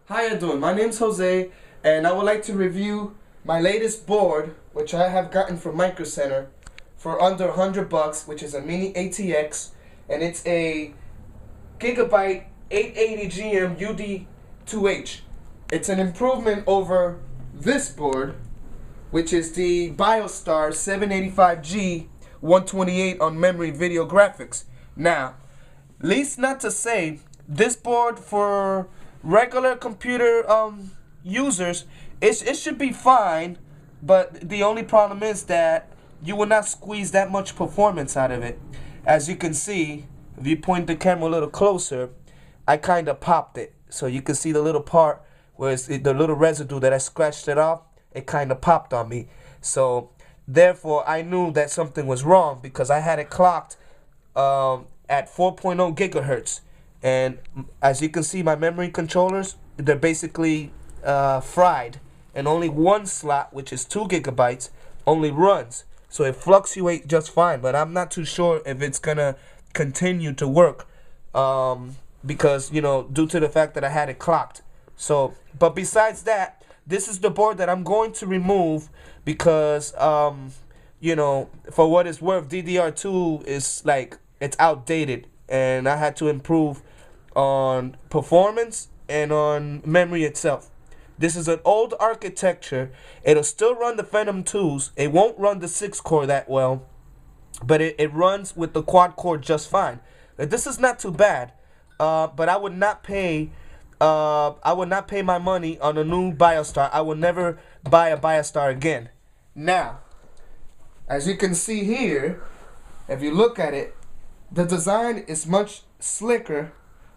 How you doing? My name's Jose, and I would like to review my latest board, which I have gotten from Micro Center for under $100, which is a mini ATX, and it's a GIGABITE 880GM UD2H. It's an improvement over this board, which is the BIOSTAR 785G 128 on memory video graphics. Now, least not to say, this board for regular computer users, it should be fine, but the only problem is that you will not squeeze that much performance out of it. As you can see, if you point the camera a little closer, I kind of popped it. So you can see the little part where it's the little residue that I scratched it off, it kind of popped on me. So therefore I knew that something was wrong because I had it clocked at 4.0 gigahertz. And as you can see, my memory controllers, they're basically fried, and only one slot, which is 2 gigabytes, only runs. So it fluctuates just fine, but I'm not too sure if it's gonna continue to work because, you know, due to the fact that I had it clocked. So, but besides that, this is the board that I'm going to remove because, you know, for what it's worth, DDR2 is like, it's outdated, and I had to improve on performance and on memory itself. This is an old architecture. It'll still run the Phantom 2s. It won't run the 6-core that well, but it runs with the quad-core just fine. This is not too bad, but I would not pay my money on a new BIOSTAR. I will never buy a BIOSTAR again. Now, as you can see here, if you look at it, the design is much slicker.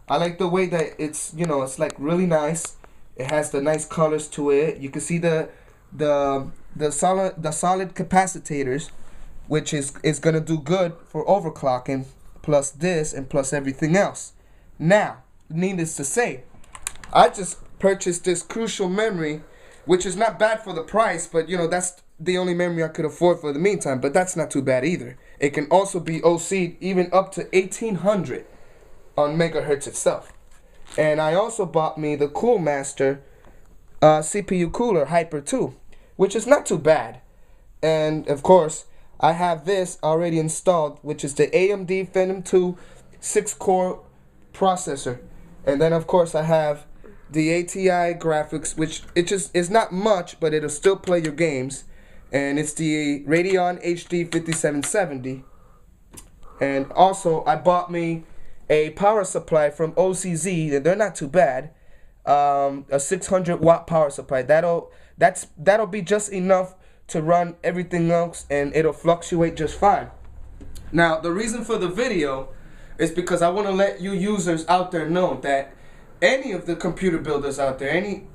I like the way that it's, you know, it's like really nice. It has the nice colors to it. You can see the solid capacitors, which is gonna do good for overclocking, plus this and plus everything else. Now, needless to say, I just purchased this crucial memory, which is not bad for the price, but you know, that's the only memory I could afford for the meantime, but that's not too bad either. It can also be OC'd even up to 1800 on megahertz itself. And I also bought me the Coolmaster CPU cooler Hyper 2, which is not too bad. And of course, I have this already installed, which is the AMD Phantom 2 6-core processor. And then of course I have the ATI graphics, which it just is not much, but it'll still play your games. And it's the Radeon HD 5770. And also I bought me a power supply from OCZ, and they're not too bad. A 600-watt power supply. That'll be just enough to run everything else, and it'll fluctuate just fine. Now, the reason for the video is because I want to let you users out there know that any of the computer builders out there, any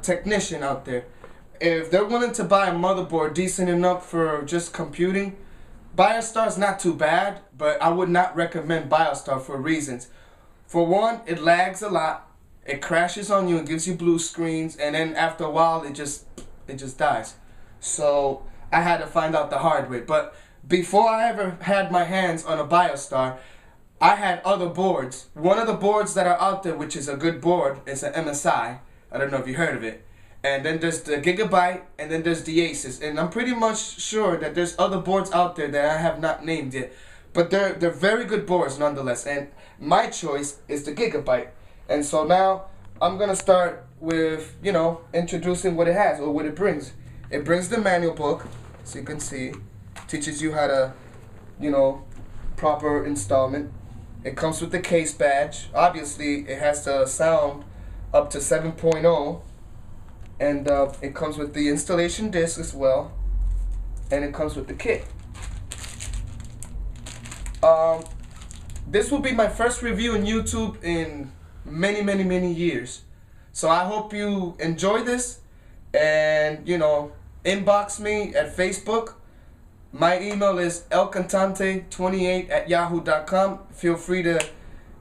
technician out there, if they're willing to buy a motherboard decent enough for just computing, BIOSTAR is not too bad, but I would not recommend BIOSTAR for reasons. For one, it lags a lot, it crashes on you and gives you blue screens, and then after a while it just dies. So I had to find out the hard way. But before I ever had my hands on a BIOSTAR, I had other boards. One of the boards that are out there, which is a good board, is an MSI. I don't know if you heard of it. And then there's the GIGABITE, and then there's the Asus. And I'm pretty much sure that there's other boards out there that I have not named yet. But they're very good boards nonetheless. And my choice is the GIGABITE. And so now I'm going to start with, you know, introducing what it has or what it brings. It brings the manual book, so you can see. Teaches you how to, you know, proper installment. It comes with the case badge. Obviously, it has the sound up to 7.0. And it comes with the installation disc as well, and it comes with the kit. This will be my first review on YouTube in many years. So I hope you enjoy this, and you know, inbox me at Facebook. My email is elcantante28@yahoo.com. Feel free to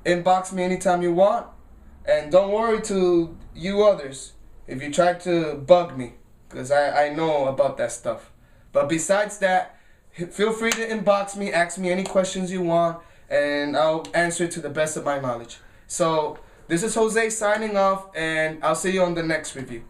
inbox me anytime you want, and don't worry to you others if you try to bug me, because I know about that stuff. But besides that, feel free to inbox me, ask me any questions you want, and I'll answer to the best of my knowledge. So This is Jose signing off, and I'll see you on the next review.